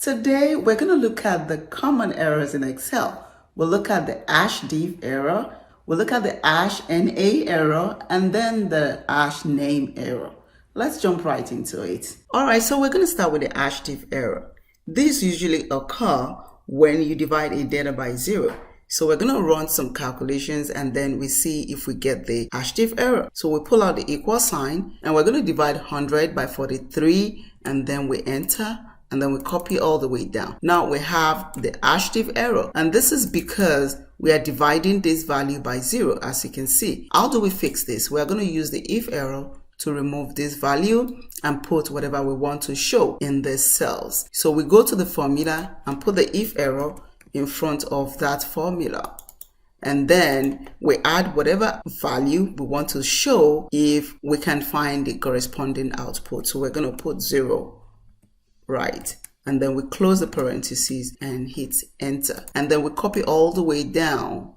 Today, we're going to look at the common errors in Excel. We'll look at the #div error, we'll look at the #NA error, and then the #name error. Let's jump right into it. All right, so we're going to start with the #div error. These usually occur when you divide a data by 0. So we're going to run some calculations and then we see if we get the #div error. So we pull out the equal sign and we're going to divide 100 by 43 and then we enter. And then we copy all the way down. Now we have the #div error, and this is because we are dividing this value by 0, as you can see. How do we fix this? We are going to use the if error to remove this value and put whatever we want to show in these cells. So we go to the formula and put the if error in front of that formula. And then we add whatever value we want to show if we can find the corresponding output. So we're going to put 0. Right, and then we close the parentheses and hit enter, and then we copy all the way down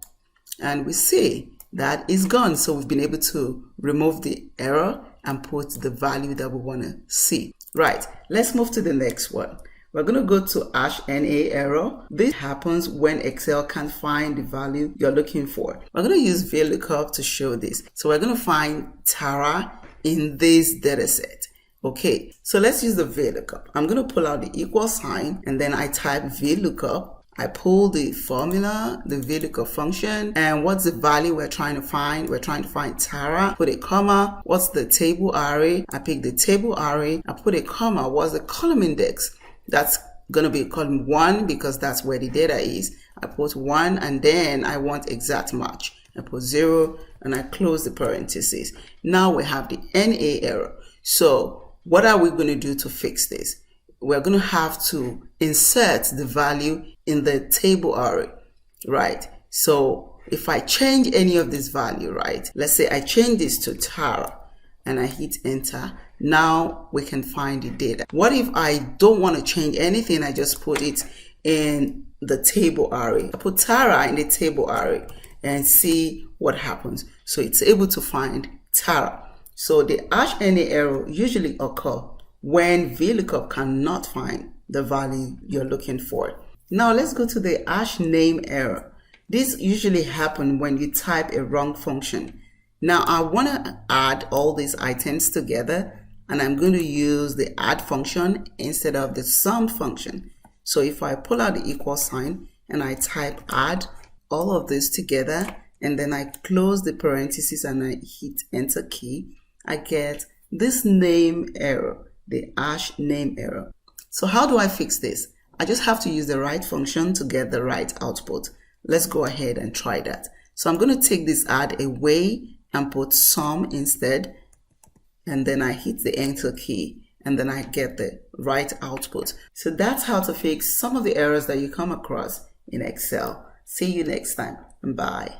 and we see that is gone. So we've been able to remove the error and put the value that we want to see. Right, let's move to the next one. We're going to go to #NA error. This happens when Excel can't find the value you're looking for. We're going to use VLOOKUP to show this. So we're going to find Tara in this data set. Okay, so let's use the VLOOKUP. I'm going to pull out the equal sign and then I type VLOOKUP. I pull the formula, the VLOOKUP function, and what's the value we're trying to find? We're trying to find Tara. Put a comma. What's the table array? I pick the table array. I put a comma. What's the column index? That's going to be column 1 because that's where the data is. I put 1 and then I want exact match. I put 0 and I close the parentheses. Now we have the NA error. So what are we going to do to fix this? We're going to have to insert the value in the table array, right? So if I change any of this value, right? Let's say I change this to Tara and I hit enter. Now we can find the data. What if I don't want to change anything? I just put it in the table array. I put Tara in the table array and see what happens. So it's able to find Tara. So the #NA error usually occur when VLOOKUP cannot find the value you're looking for. Now let's go to the #name error. This usually happens when you type a wrong function. Now I want to add all these items together and I'm going to use the add function instead of the sum function. So if I pull out the equal sign and I type add all of this together and then I close the parentheses and I hit enter key, I get this name error, the #name error. So how do I fix this? I just have to use the right function to get the right output. Let's go ahead and try that. So I'm going to take this add away and put sum instead. And then I hit the enter key and then I get the right output. So that's how to fix some of the errors that you come across in Excel. See you next time and bye.